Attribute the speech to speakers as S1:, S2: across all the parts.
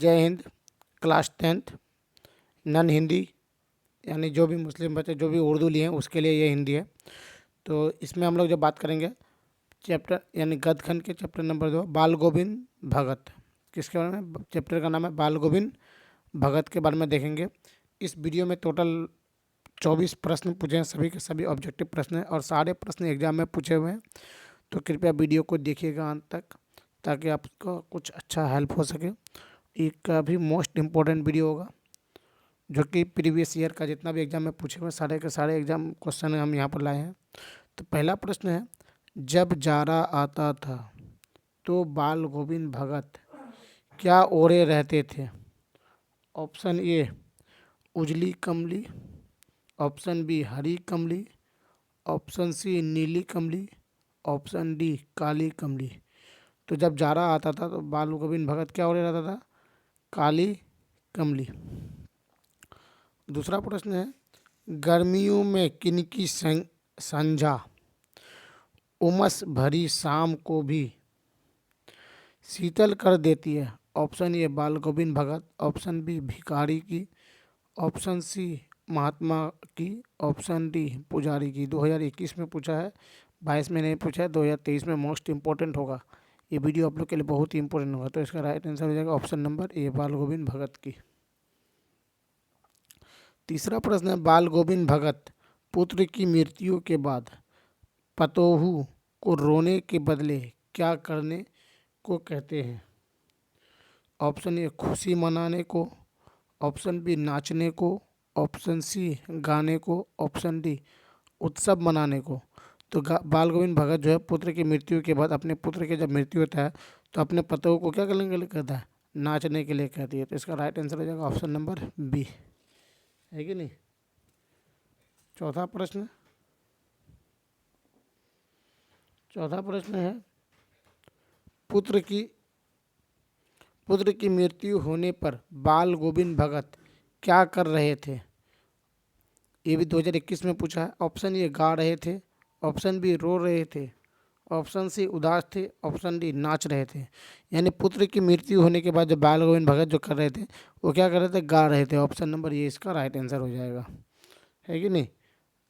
S1: जय Hind, class 10th, none Hindi, यानी जो भी मुस्लिम बच्चे जो भी उर्दू लिए हैं उसके लिए ये हिंदी है। तो इसमें हम लोग जो बात करेंगे चैप्टर यानी गदखंड के चैप्टर नंबर 2 बाल गोविंद भगत। किसके बारे में? चैप्टर का नाम है बाल गोविंद भगत के बारे में देखेंगे। इस वीडियो में टोटल 24 प्रश्न पूछे हैं, सभी के सभी ऑब्जेक्टिव प्रश्न हैं और सारे प्रश्न एग्जाम में पूछे हुए हैं। तो कृपया वीडियो को देखिएगा अंत तक ताकि आपको कुछ अच्छा हेल्प हो सके। एक काफ़ी मोस्ट इम्पोर्टेंट वीडियो होगा जो कि प्रीवियस ईयर का जितना भी एग्जाम में पूछे हुए सारे के सारे एग्जाम क्वेश्चन हम यहाँ पर लाए हैं। तो पहला प्रश्न है, जब जाड़ा आता था तो बाल गोविंद भगत क्या ओढ़े रहते थे? ऑप्शन ए उजली कमली, ऑप्शन बी हरी कमली, ऑप्शन सी नीली कमली, ऑप्शन डी काली कमली। तो जब जाड़ा आता था तो बाल गोविंद भगत क्या ओढ़े रहता था? काली कमली। दूसरा प्रश्न है, गर्मियों में किनकी संझा उमस भरी शाम को भी शीतल कर देती है? Option A Bal Govind Bhagat, option B भिखारी की, ऑप्शन सी महात्मा की, ऑप्शन डी पुजारी की। 2021 में पूछा है, 22 में नहीं पूछा है, 2023 में मोस्ट इम्पोर्टेंट होगा। ये वीडियो आप लोग के लिए बहुत ही इंपॉर्टेंट होगा। तो इसका राइट आंसर हो जाएगा option number A Bal Govind भगत की। तीसरा प्रश्न है, बाल गोविंद भगत पुत्र की मृत्यु के बाद पतोहू को रोने के बदले क्या करने को कहते हैं? ऑप्शन ए खुशी मनाने को, ऑप्शन बी नाचने को, ऑप्शन सी गाने को, ऑप्शन डी उत्सव मनाने को। तो बाल गोविंद भगत जो है पुत्र की मृत्यु के बाद अपने पुत्र की जब मृत्यु होता है तो अपने पतों को क्या करने के लिए कहता है? नाचने के लिए कहती है। तो इसका राइट आंसर हो जाएगा ऑप्शन नंबर बी, है कि नहीं? चौथा प्रश्न है, पुत्र की मृत्यु होने पर बाल गोविंद भगत क्या कर रहे थे? ये भी 2021 में पूछा है। ऑप्शन ए गा रहे थे, ऑप्शन बी रो रहे थे, ऑप्शन सी उदास थे, ऑप्शन डी नाच रहे थे। यानी पुत्र की मृत्यु होने के बाद जो बाल गोविंद भगत जो कर रहे थे वो क्या कर रहे थे? गा रहे थे। ऑप्शन नंबर ये इसका राइट आंसर हो जाएगा, है कि नहीं?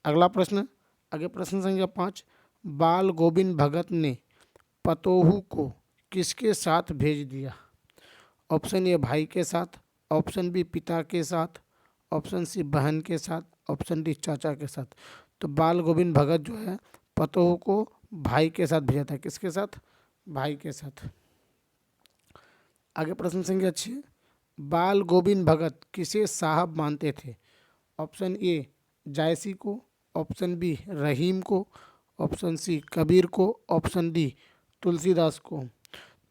S1: अगला प्रश्न, आगे प्रश्न संख्या 5, बाल गोविंद भगत ने पतोहू को किसके साथ भेज दिया? ऑप्शन ए भाई के साथ, ऑप्शन बी पिता के साथ, ऑप्शन सी बहन के साथ, ऑप्शन डी चाचा के साथ। तो बाल गोविंद भगत जो है पतोहू को भाई के साथ भेजा था। किसके साथ? भाई के साथ। आगे प्रश्न संख्या 6, बाल गोविंद भगत किसे साहब मानते थे? ऑप्शन ए जायसी को, ऑप्शन बी रहीम को, ऑप्शन सी कबीर को, ऑप्शन डी तुलसीदास को।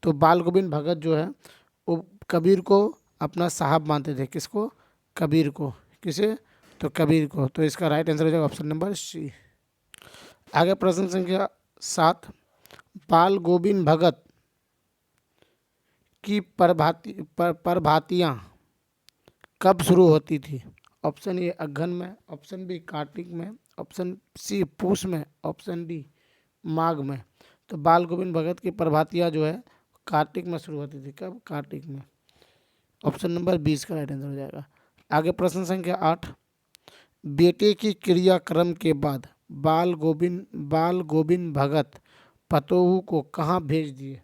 S1: तो बाल गोविंद भगत जो है वो कबीर को अपना साहब मानते थे। किसको? कबीर को। किसे? तो कबीर को। तो इसका राइट आंसर हो जाएगा ऑप्शन नंबर सी। आगे प्रश्न संख्या 7, बाल गोविंद भगत की प्रभातियाँ कब शुरू होती थी? ऑप्शन ए अगहन में, ऑप्शन बी कार्तिक में, ऑप्शन सी पूस में, ऑप्शन डी माघ में। तो बाल गोविंद भगत की प्रभातियाँ जो है कार्तिक में शुरू होती थी। कब? कार्तिक में। ऑप्शन नंबर 20 का राइट आंसर हो जाएगा। आगे प्रश्न संख्या 8, बेटे की क्रियाक्रम के बाद बाल गोविंद भगत पतोहू को कहाँ भेज दिए?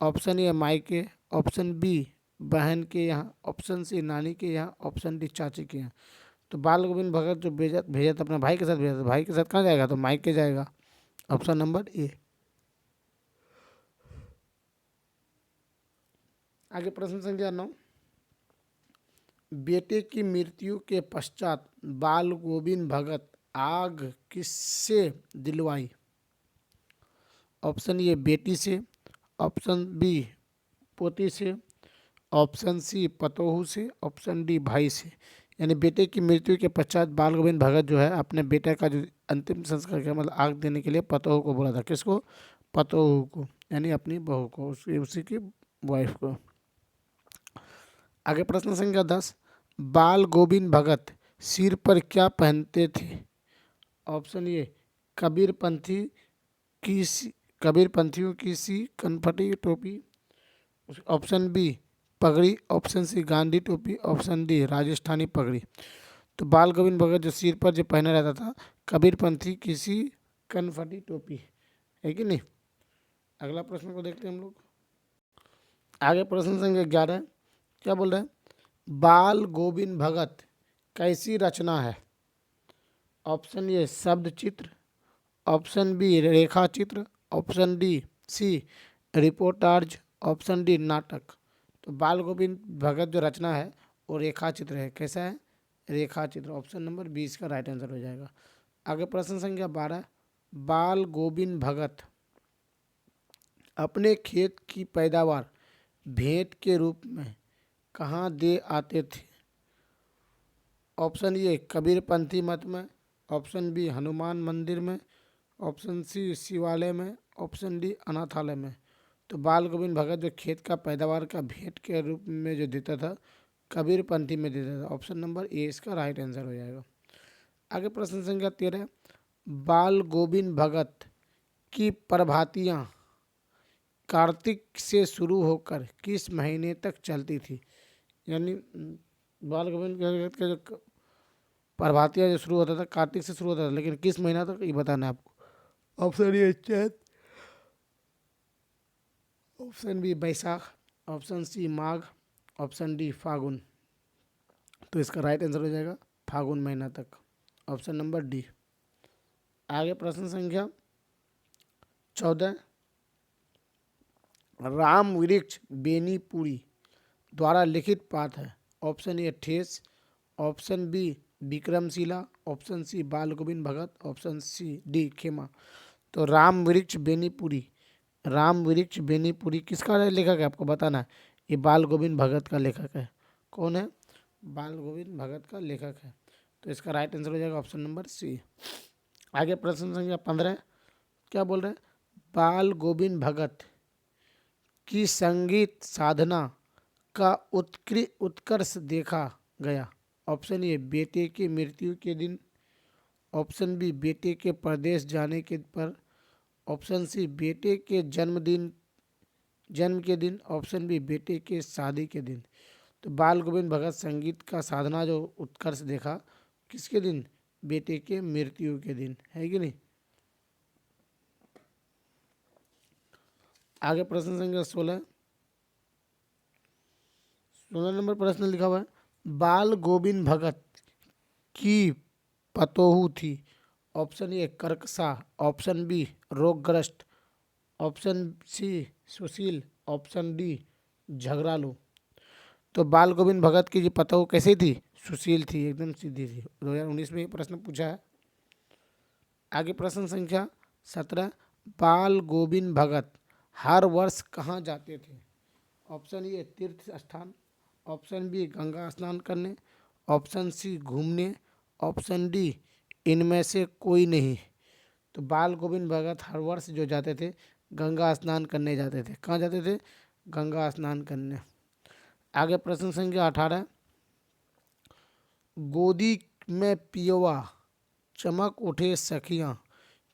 S1: ऑप्शन ए मायके, ऑप्शन बी बहन के यहाँ, ऑप्शन सी नानी के यहाँ, ऑप्शन डी चाची के यहाँ। तो बाल गोविंद भगत जो भेजा था अपने भाई के साथ भेजा था। भाई के साथ कहाँ जाएगा? तो मायके जाएगा। Option number A. आगे प्रश्न संख्या 9, बेटे की मृत्यु के पश्चात बाल गोविंद भगत आग किससे दिलवाई? ऑप्शन ए बेटी से, ऑप्शन बी पोती से, ऑप्शन सी पतोहू से, ऑप्शन डी भाई से। यानी बेटे की मृत्यु के पश्चात बाल गोविंद भगत जो है अपने बेटे का जो अंतिम संस्कार किया, मतलब आग देने के लिए पतोहू को बोला था। किसको? पतोहू को, यानी अपनी बहू को, उसी की वाइफ को। आगे प्रश्न संख्या 10, बाल गोविंद भगत सिर पर क्या पहनते थे? ऑप्शन ए कबीरपंथियों की सी कनपटी टोपी, ऑप्शन बी पगड़ी, ऑप्शन सी गांधी टोपी, ऑप्शन डी राजस्थानी पगड़ी। तो बाल गोविंद भगत जो सिर पर जो पहने रहता था, कबीर पंथी किसी कनफटी टोपी, है कि नहीं। अगला प्रश्न को देखते हैं हम लोग। आगे प्रश्न संख्या 11 क्या बोल रहे हैं, बाल गोविंद भगत कैसी रचना है। ऑप्शन ए शब्द चित्र, ऑप्शन बी रेखा चित्र, option D C reportage, option D नाटक। तो बाल गोविंद भगत जो रचना है वो रेखा चित्र है। कैसा है, रेखा चित्र। ऑप्शन नंबर 20 का राइट आंसर हो जाएगा। आगे प्रश्न संख्या 12, बाल गोविंद भगत अपने खेत की पैदावार भेंट के रूप में कहाँ दे आते थे। ऑप्शन ए कबीरपंथी मठ में, ऑप्शन बी हनुमान मंदिर में, ऑप्शन सी शिवालय में, ऑप्शन डी अनाथालय में। तो बाल गोविंद भगत जो खेत का पैदावार का भेंट के रूप में जो देता था, कबीरपंथी में देता था। ऑप्शन नंबर ए इसका राइट आंसर हो जाएगा। आगे प्रश्न संख्या 13, बाल गोविंद भगत की प्रभातियाँ कार्तिक से शुरू होकर किस महीने तक चलती थी। यानी बाल गोविंद भगत का जो प्रभातियाँ जो शुरू होता था कार्तिक से शुरू होता था, लेकिन किस महीना तक ये बताना है आपको। ऑप्शन ए चैत, ऑप्शन बी बैसाख, ऑप्शन सी माघ, ऑप्शन डी फागुन। तो इसका राइट आंसर हो जाएगा फागुन महीना तक, ऑप्शन नंबर डी। आगे प्रश्न संख्या 14, राम वृक्ष बेनीपुरी द्वारा लिखित पाठ है। Option A Thes, option B Vikramshila, option C Bal Govind Bhagat, option C D Khema. तो राम वृक्ष बेनीपुरी, राम वृक्ष बेनीपुरी किसका लेखक है आपको बताना है। ये बाल गोविंद भगत का लेखक है। कौन है, बाल गोविंद भगत का लेखक है। तो इसका राइट आंसर हो जाएगा ऑप्शन नंबर सी। आगे प्रश्न संख्या 15 क्या बोल रहे हैं, बाल गोविंद भगत की संगीत साधना का उत्कर्ष देखा गया। ऑप्शन ए बेटे की मृत्यु के दिन, ऑप्शन बी बेटे के परदेश जाने के पर, ऑप्शन सी बेटे के जन्म के दिन, ऑप्शन बी बेटे के शादी के दिन। तो बाल गोविंद भगत संगीत का साधना जो उत्कर्ष देखा किसके दिन, बेटे के मृत्यु के दिन, है कि नहीं। आगे प्रश्न संख्या 16 नंबर प्रश्न लिखा हुआ है, बाल गोविंद भगत की पतोहू थी। ऑप्शन ए कर्कशा, ऑप्शन बी रोगग्रस्त, ऑप्शन सी सुशील, ऑप्शन डी झगड़ालू। तो बाल गोविंद भगत की जो पतोहू कैसी थी, सुशील थी, एकदम सीधी थी। 2019 में ये प्रश्न पूछा है। आगे प्रश्न संख्या 17, बाल गोविंद भगत हर वर्ष कहाँ जाते थे। ऑप्शन ए तीर्थ स्थान, ऑप्शन बी गंगा स्नान करने, ऑप्शन सी घूमने, ऑप्शन डी इनमें से कोई नहीं। तो बाल गोविंद भगत हर वर्ष जो जाते थे गंगा स्नान करने जाते थे। कहाँ जाते थे, गंगा स्नान करने। आगे प्रश्न संख्या 18, गोदी में पियवा चमक उठे सखियाँ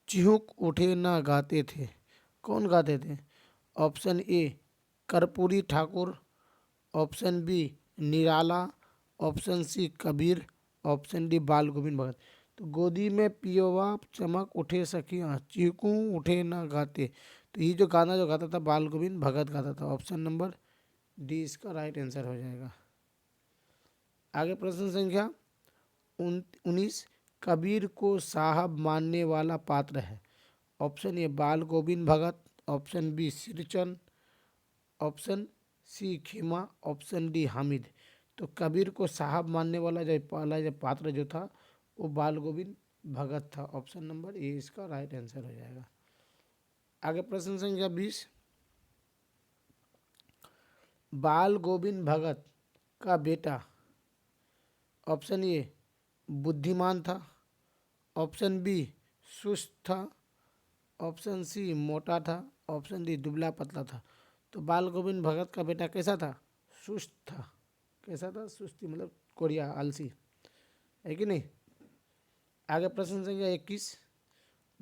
S1: चिहुक उठे ना गाते थे। कौन गाते थे। Option A Karpoori Thakur, option B Nirala, option C Kabir, option D Bal Govind भगत। तो गोदी में पियवा चमक उठे सखियाँ चीकू उठे ना गाते। तो ये जो गाना जो गाता था बाल गोविंद भगत गाता था। ऑप्शन नंबर डी इसका राइट आंसर हो जाएगा। आगे प्रश्न संख्या 19, कबीर को साहब मानने वाला पात्र है। Option A Bal Govind Bhagat, option B Shrichand, option C Khema, option D Hamid. तो कबीर को साहब मानने वाला जो पहला जो पात्र जो था वो बाल गोविंद भगत था। ऑप्शन नंबर ए इसका राइट आंसर हो जाएगा। आगे प्रश्न संख्या 20, बाल गोविंद भगत का बेटा ऑप्शन ए बुद्धिमान था, ऑप्शन बी सुस्त था, ऑप्शन सी मोटा था, ऑप्शन डी दुबला पतला था। तो बाल गोविंद भगत का बेटा कैसा था, सुस्त था। कैसा था, सुस्ती मतलब कोरिया आलसी, है कि नहीं। आगे प्रश्न संख्या 21,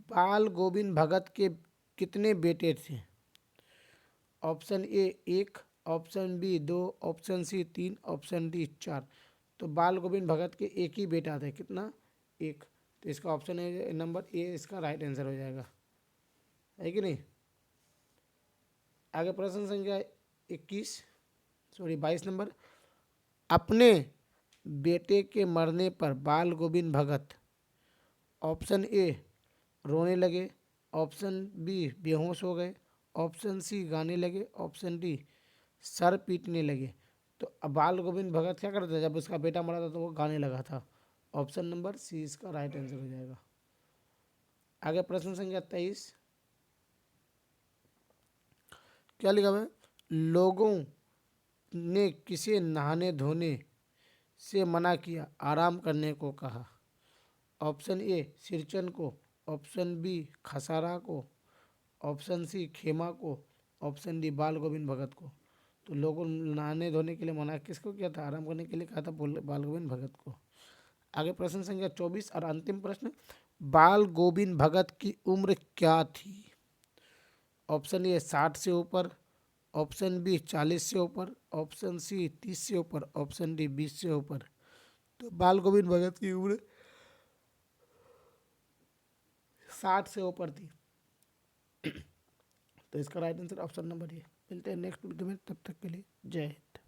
S1: बाल गोविंद भगत के कितने बेटे थे। Option A 1, option B 2, option C 3, option D 4। तो बाल गोविंद भगत के एक ही बेटा थे, कितना? एक। तो इसका ऑप्शन है नंबर ए, इसका राइट आंसर हो जाएगा, है कि नहीं। आगे प्रश्न संख्या 21, सॉरी 22 नंबर। अपने बेटे के मरने पर बाल गोविंद भगत ऑप्शन ए रोने लगे, ऑप्शन बी बेहोश हो गए, ऑप्शन सी गाने लगे, ऑप्शन डी सर पीटने लगे। तो अब बाल गोविंद भगत क्या करते थे, जब उसका बेटा मरा था तो वो गाने लगा था। ऑप्शन नंबर सी इसका राइट आंसर हो जाएगा। आगे प्रश्न संख्या 23, क्या लिखा हुआ है? लोगों ने किसे नहाने धोने से मना किया, आराम करने को कहा? ऑप्शन ए सिरचन को, ऑप्शन बी खसारा को, ऑप्शन सी खेमा को, ऑप्शन डी बाल गोविंद भगत को। तो लोगों ने नहाने धोने के लिए मना किसको किया था, आराम करने के लिए कहा था बाल गोविंद भगत को। आगे प्रश्न संख्या 24 और अंतिम प्रश्न। बाल गोविंद भगत की उम्र क्या थी? ऑप्शन ए 60 से ऊपर, ऑप्शन बी 40 से ऊपर, ऑप्शन सी 30 से ऊपर, ऑप्शन डी 20 से ऊपर। तो बाल गोविंद भगत की उम्र 60 से ऊपर थी। तो इसका right answer option number A. मिलते हैं नेक्स्ट वीडियो में, तब तक के लिए जय हिंद।